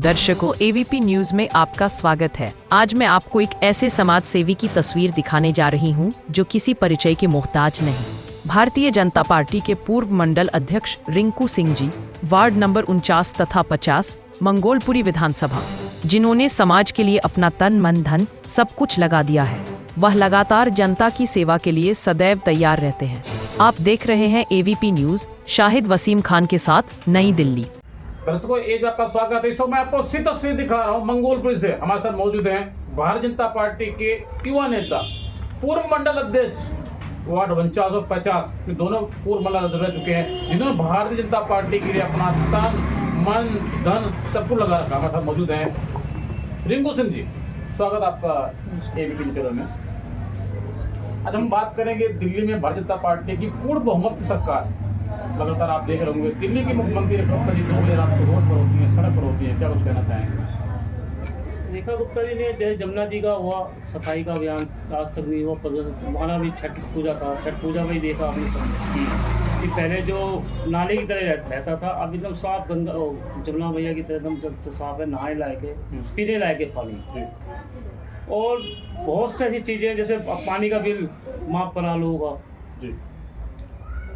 दर्शकों, AVP news में आपका स्वागत है। आज मैं आपको एक ऐसे समाज सेवी की तस्वीर दिखाने जा रही हूं जो किसी परिचय के मोहताज नहीं। भारतीय जनता पार्टी के पूर्व मंडल अध्यक्ष रिंकू सिंह जी, वार्ड नंबर 49 तथा 50, मंगोलपुरी विधानसभा, जिन्होंने समाज के लिए अपना तन मन धन सब कुछ लगा दिया है। वह लगातार जनता की सेवा के लिए सदैव तैयार रहते हैं। आप देख रहे हैं एवीपी न्यूज। शाहिद वसीम खान के साथ, नई दिल्ली। दर्शकों, एक आपका स्वागत है। इस मैं आपको सीधी तस्वीर दिखा रहा हूँ मंगोलपुरी से। हमारे साथ मौजूद हैं भारतीय जनता पार्टी के युवा नेता, पूर्व मंडल अध्यक्ष वार्ड 49 और 50, दोनों पूर्व मंडल अध्यक्ष रह चुके हैं, जिन्होंने भारतीय जनता पार्टी के लिए अपना तन मन धन सब कुछ लगा रखा। हमारे साथ मौजूद हैं रिंकू सिंह जी। स्वागत आपका एबीपी चैनल में। आज हम बात करेंगे दिल्ली में भारतीय जनता पार्टी की पूर्ण बहुमत की सरकार। लगातार आप देख रहे होंगे दिल्ली की मुख्यमंत्री रेखा गुप्ता जी 2 बजे रात को रोड पर होती हैं, सड़क पर होती हैं, क्या कुछ कहना चाहेंगे? रेखा गुप्ता जी ने जैसे जमुना जी का हुआ सफाई का अभियान आज तक नहीं हुआ। हमारा भी छठ पूजा था, छठ पूजा में ही देखा आपने सब कि पहले जो नाले की तरह रहता था, अब एकदम साफ गंगा जमुना मैया की तरह एकदम साफ है, नहाने लायक है, पीने लायक है पानी। और बहुत सी ऐसी चीज़ें जैसे पानी का बिल माफ़ करा लो होगा जी,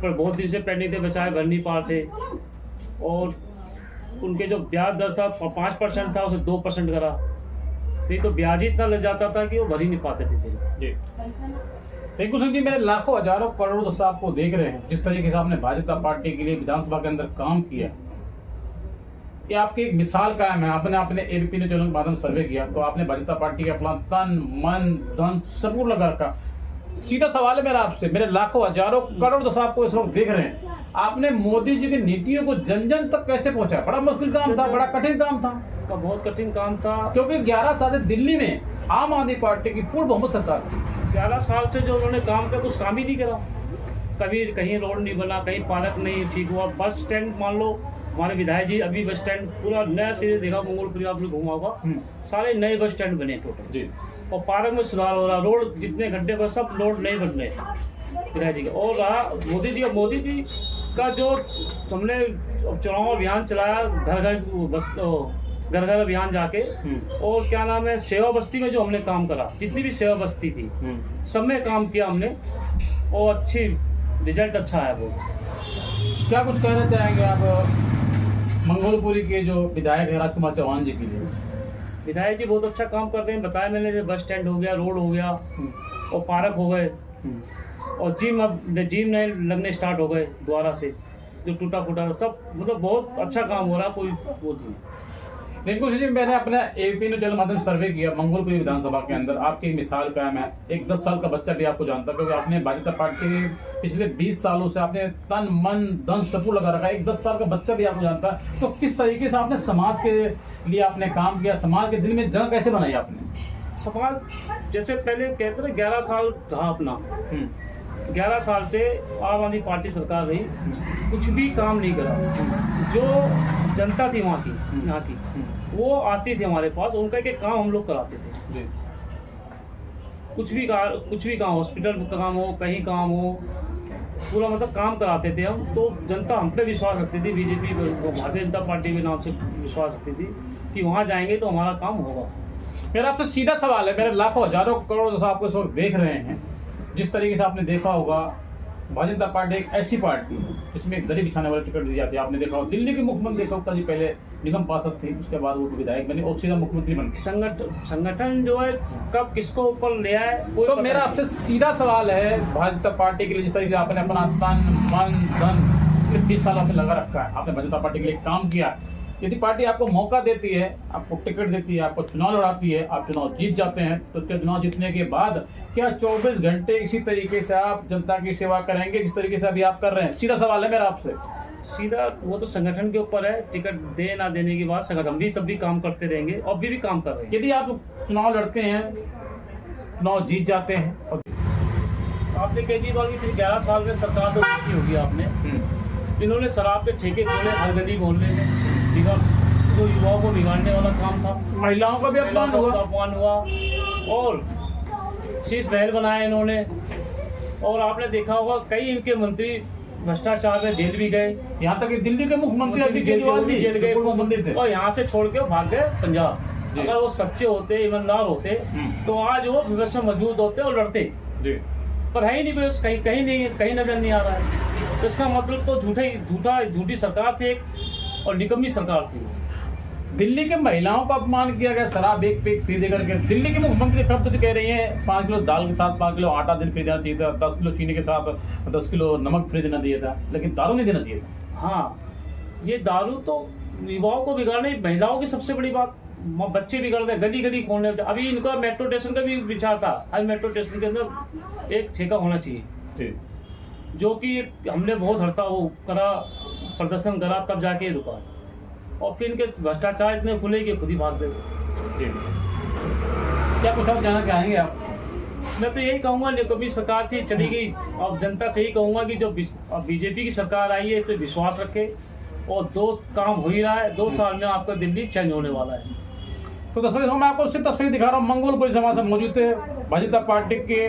पर बहुत दिन से पेंडिंग थे, बचाए भर नहीं पाते। और उनके जो ब्याज दर था 5% था, उसे 2% करा। नहीं तो ब्याज ही इतना लग जाता था कि वो भर ही नहीं पाते थे जी। रिंकू सिंह जी, मेरे लाखों हजारों करोड़ों दोस्त आपको देख रहे हैं, जिस तरीके से आपने भारतीय जनता पार्टी के लिए विधानसभा के अंदर काम किया, ये आपकी एक मिसाल कायम है। आपने एबीपी न्यूज चैनल के माध्यम सर्वे किया तो आपने भारतीय जनता पार्टी के अपना तन मन धन सब कुछ लगा रखा। सीधा सवाल है मेरा आपसे, मेरे लाखों हजारों करोड़ दोस्त आपको इस वक्त देख रहे हैं, आपने मोदी जी की नीतियों को जन जन तक कैसे पहुंचाया? बड़ा मुश्किल काम था, बड़ा कठिन काम था, बहुत कठिन काम था, क्योंकि 11 साल से दिल्ली में आम आदमी पार्टी की पूर्ण बहुमत सरकार थी। 11 साल से जो उन्होंने काम किया कुछ काम ही नहीं करा। कभी कहीं रोड नहीं बना, कहीं पार्क नहीं ठीक हुआ। बस स्टैंड मान लो, हमारे विधायक जी अभी बस स्टैंड पूरा नया सिरे देखा, मंगोलपुरी आपने घूमा होगा, सारे नए बस स्टैंड बने टोटल जी। और पार्क में सुधार हो रहा, रोड जितने गड्ढे पर सब रोड नए बन रहे विधायक जी के। और रहा मोदी जी का जो हमने चुनाव अभियान चलाया, घर घर अभियान जाके, और क्या नाम है, सेवा बस्ती में जो हमने काम करा, जितनी भी सेवा बस्ती थी सब में काम किया हमने, और अच्छी रिजल्ट अच्छा आया। वो क्या कुछ कहना चाहेंगे आप मंगोलपुरी के जो विधायक है राजकुमार चौहान जी के लिए? विधायक जी बहुत अच्छा काम कर रहे हैं। बताया मैंने, बस स्टैंड हो गया, रोड हो गया, और पार्क हो गए, और जिम नए लगने स्टार्ट हो गए दोबारा से, जो टूटा फूटा सब, मतलब बहुत अच्छा काम हो रहा। कोई वो नहीं। रिंकू सिंह जी, मैंने अपना एबीपी न्यूज चैनल माध्यम सर्वे किया मंगोलपुरी विधानसभा के अंदर, आपकी मिसाल कायम है। एक 10 साल का बच्चा भी आपको जानता है, क्योंकि आपने भारतीय जनता पार्टी के पिछले 20 सालों से आपने तन मन धन सब कुछ लगा रखा है। एक 10 साल का बच्चा भी आपको जानता है। तो किस तरीके से आपने समाज के लिए आपने काम किया, समाज के दिल में जगह कैसे बनाई आपने? समाज जैसे पहले कहते थे 11 साल रहा अपना, 11 साल से आम आदमी पार्टी सरकार रही, कुछ भी काम नहीं करा। जो जनता थी वहाँ की वो आती थी हमारे पास, उनका एक काम हम लोग कराते थे। कुछ भी काम, हॉस्पिटल का काम हो, कहीं काम हो, पूरा मतलब काम कराते थे हम। तो जनता हम पे विश्वास रखती थी, बीजेपी भारतीय जनता पार्टी के नाम से विश्वास रखती थी कि वहाँ जाएंगे तो हमारा काम होगा। मेरा आपसे सीधा सवाल है, मेरे लाखों हजारों करोड़ दोस्त आपको इस वक्त देख रहे हैं, जिस तरीके से आपने देखा होगा भारतीय जनता पार्टी एक ऐसी पार्टी जिसमें दरी बिछाने वाले टिकट दी जाती है। आपने देखा हो दिल्ली के मुख्यमंत्री रेखा गुप्ता जी पहले निगम पार्षद थे, उसके बाद वो विधायक बने और सीधा मुख्यमंत्री बन गए। संगठन जो है कब किसको ऊपर ले आए, तो मेरा आपसे सीधा सवाल है, भारतीय जनता पार्टी के लिए जिस तरीके से आपने अपना तन मन धन पिछले 20 साल आपने लगा रखा है, आपने भारतीय जनता पार्टी के लिए काम किया, यदि पार्टी आपको मौका देती है, आपको टिकट देती है, आपको चुनाव लड़ाती है, आप चुनाव जीत जाते हैं, तो चुनाव जीतने के बाद क्या 24 घंटे इसी तरीके से आप जनता की सेवा करेंगे जिस तरीके से अभी आप कर रहे हैं? सीधा सवाल है मेरा आपसे। सीधा वो तो संगठन के ऊपर है, टिकट दे ना देने की बात। संगठन भी तब भी काम करते रहेंगे और भी काम कर रहे हैं। यदि आप चुनाव लड़ते हैं, चुनाव जीत जाते हैं, और आपने केजरीवाल की 11 साल में सरकार तो की होगी आपने, इन्होंने शराब के ठेके खोले हर गली मोहल्ले में, जो युवाओं को बिगाड़ने वाला काम था। महिलाओं का भी अपमान हुआ, और शीश महल बनाया इन्होंने। और आपने देखा होगा कई इनके मंत्री भ्रष्टाचार में जेल भी गए, यहाँ तक कि दिल्ली के मुख्यमंत्री अभी केजरीवाल भी जेल गए, मुख्यमंत्री थे और यहाँ से छोड़ के भाग गए पंजाब। जी। अगर वो सच्चे होते, ईमानदार होते, तो आज वो विपक्ष में मौजूद होते और लड़ते, जी। पर है ही नहीं विपक्ष, कहीं कहीं नहीं, कहीं नजर नहीं आ रहा है। तो इसका मतलब तो झूठी सरकार थी और निकम्मी सरकार थी। दिल्ली के महिलाओं का अपमान किया गया, शराब एक पेक फ्री देकर के। दिल्ली के मुख्यमंत्री कब तक कह रही हैं 5 किलो दाल के साथ 5 किलो आटा दिन फ्री देना चाहिए था, 10 किलो चीनी के साथ 10 किलो नमक फ्री देना चाहिए था, लेकिन दारू नहीं देना चाहिए था। हाँ, ये दारू तो युवाओं को बिगाड़ने, महिलाओं की सबसे बड़ी बात, बच्चे बिगड़ गए, गली गली खोलने। अभी इनका मेट्रो स्टेशन का भी विचार था, आज मेट्रो स्टेशन के अंदर एक ठेका होना चाहिए जी। जो कि हमने बहुत हड़ताल वो करा, प्रदर्शन करा, तब जाके ये रुका। और फिर इनके भ्रष्टाचार इतने खुले कि खुद ही भाग गए। क्या कुछ आप जानना चाहेंगे आप? मैं तो यही कहूँगा, निकम्मी सरकार थी, चली गई। अब जनता से यही कहूँगा कि जो बीजेपी की सरकार आई है, इस पर विश्वास रखे, और 2 काम हो ही रहा है। 2 साल में आपका दिल्ली चेंज होने वाला है। तो तस्वीर मैं आपको उससे तस्वीर दिखा रहा हूँ। मंगोलपुर से हमारे साथ मौजूद थे भारतीय जनता पार्टी के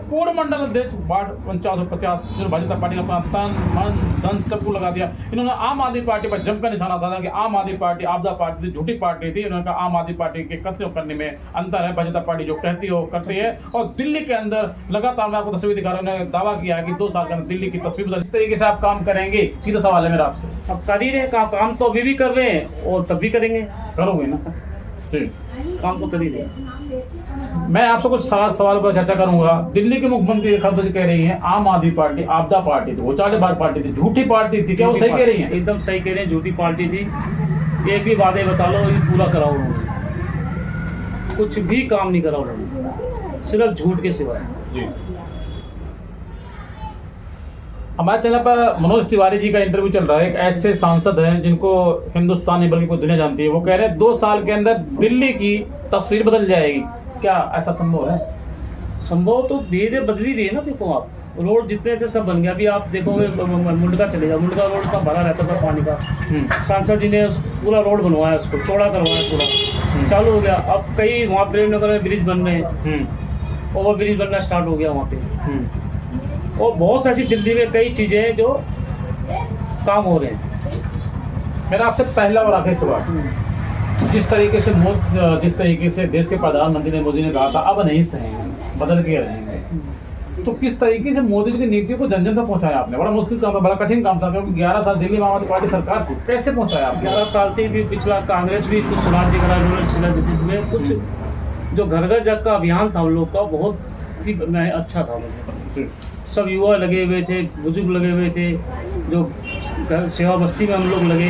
पूर्व मंडल अध्यक्ष वार्ड 4950, जो भारतीय जनता पार्टी ने अपना तन मन धन सबको लगा दिया। इन्होंने आम आदमी पार्टी पर जमकर निशाना साधा कि आम आदमी पार्टी आपदा पार्टी थी, झूठी पार्टी थी। इन्होंने कहा आम आदमी पार्टी के कथनों करने में अंतर है, भारतीय जनता पार्टी जो कहती है वो करती है। और दिल्ली के अंदर लगातार मैं आपको तस्वीर दिखा रहा हूँ, उन्होंने दावा किया कि 2 साल के अंदर दिल्ली की तस्वीर बदल। इस तरीके से आप काम करेंगे? सीधा सवाल है मेरा आपसे। अब कर ही रहे काम तो अभी भी कर रहे हैं और तब भी करेंगे। करोगे ना? जी, काम तो कर ही रहे। मैं आपसे कुछ सवाल पर चर्चा करूंगा। दिल्ली के मुख्यमंत्री रेखा गुप्ता कह रही हैं आम आदमी पार्टी आपदा पार्टी थी, घोटालेबाज पार्टी थी, झूठी पार्टी थी। क्या वो सही कह रही हैं? एकदम सही कह रहे हैं, झूठी पार्टी थी। एक भी वादे बता लो, ये पूरा करा उन्होंने, कुछ भी काम नहीं करा उन्होंने, सिर्फ झूठ के सिवाय। जी। हमारे चैनल पर मनोज तिवारी जी का इंटरव्यू चल रहा है। एक ऐसे सांसद हैं जिनको हिंदुस्तान नहीं बल्कि पूरी दुनिया जानती है। वो कह रहे हैं 2 साल के अंदर दिल्ली की तस्वीर बदल जाएगी। क्या ऐसा संभव है? संभव तो धीरे धीरे बदल ही रही है ना। देखो आप, रोड जितने थे सब बन गया। अभी आप देखोगे मुंडका चलेगा, मुंडका रोड का भरा रहता था पानी का। सांसद जी ने पूरा रोड बनवाया, उसको चौड़ा करवाया, पूरा चालू हो गया। अब कई वहाँ प्रेमनगर में ब्रिज बन रहे हैं, ओवर ब्रिज बनना स्टार्ट हो गया वहाँ पे। और बहुत ऐसी दिल्ली में कई चीजें हैं जो काम हो रहे हैं। मेरा आपसे पहला और आखिरी सवाल, जिस तरीके से देश के प्रधानमंत्री मोदी ने कहा था अब नहीं सहेंगे, बदल के रहेंगे, तो किस तरीके से मोदी जी की नीतियों को जन जन तक पहुंचाया आपने? बड़ा मुश्किल काम था, बड़ा कठिन काम था, क्योंकि 11 साल दिल्ली में आम आदमी पार्टी सरकार थी। कैसे पहुंचाया आप? 11 साल थी भी। पिछला कांग्रेस भी कुछ राज्य करा, रूरल में कुछ जो घर घर जग का अभियान था उन लोग का, बहुत ही अच्छा था। सब युवा लगे हुए थे, बुजुर्ग लगे हुए थे, जो सेवा बस्ती में हम लोग लगे।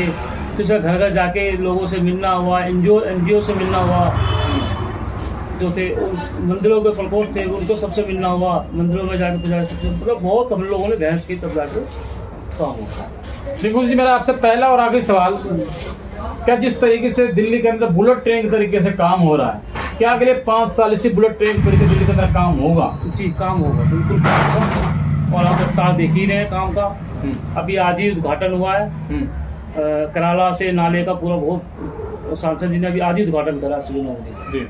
फिर घर घर जाके लोगों से मिलना हुआ, एनजीओ से मिलना हुआ, जो थे मंदिरों के प्रकोष्ठ थे उनको सबसे मिलना हुआ, मंदिरों में जाके पूजा, मतलब बहुत हम लोगों ने बहस की, तब जाके काम हुआ। श्रीकुल जी, मेरा आपसे पहला और आखिरी सवाल, क्या जिस तरीके से दिल्ली के अंदर बुलेट ट्रेन के तरीके से काम हो रहा है, क्या अगले 5 साल इसी बुलेट ट्रेन के तरीके दिल्ली के अंदर काम होगा? जी, काम होगा बिल्कुल। और आप रफ्तार देख ही रहे हैं काम का। अभी आज ही उद्घाटन हुआ है कराला से नाले का पूरा, बहुत सांसद जी ने अभी आज ही उद्घाटन करा जी।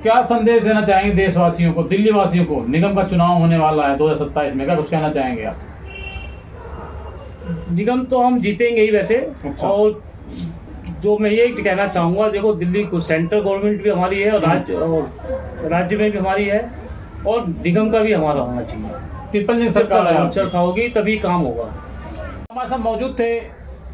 क्या संदेश देना चाहेंगे देशवासियों को, दिल्ली वासियों को? निगम का चुनाव होने वाला है 2027 में, क्या कुछ कहना चाहेंगे आप? निगम तो हम जीतेंगे ही वैसे। अच्छा। और जो मैं ये कहना चाहूँगा, देखो दिल्ली को सेंट्रल गवर्नमेंट भी हमारी है और राज्य में भी हमारी है, और निगम का भी हमारा होना चाहिए। ट्रिपल सरकार होगी तभी काम होगा। हमारे साथ मौजूद थे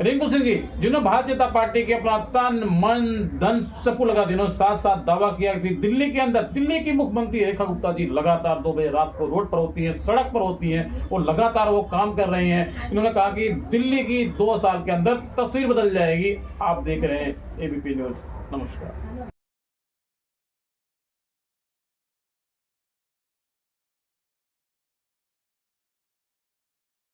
रिंकू सिंह जी, जिन्होंने भारतीय जनता पार्टी के अपना तन मन धन सबको लगा दिनों साथ साथ दावा किया कि दिल्ली के अंदर दिल्ली की मुख्यमंत्री रेखा गुप्ता जी लगातार 2 बजे रात को रोड पर होती है, सड़क पर होती है, वो लगातार वो काम कर रहे हैं। इन्होंने कहा कि दिल्ली की 2 साल के अंदर तस्वीर बदल जाएगी। आप देख रहे हैं एबीपी न्यूज। नमस्कार।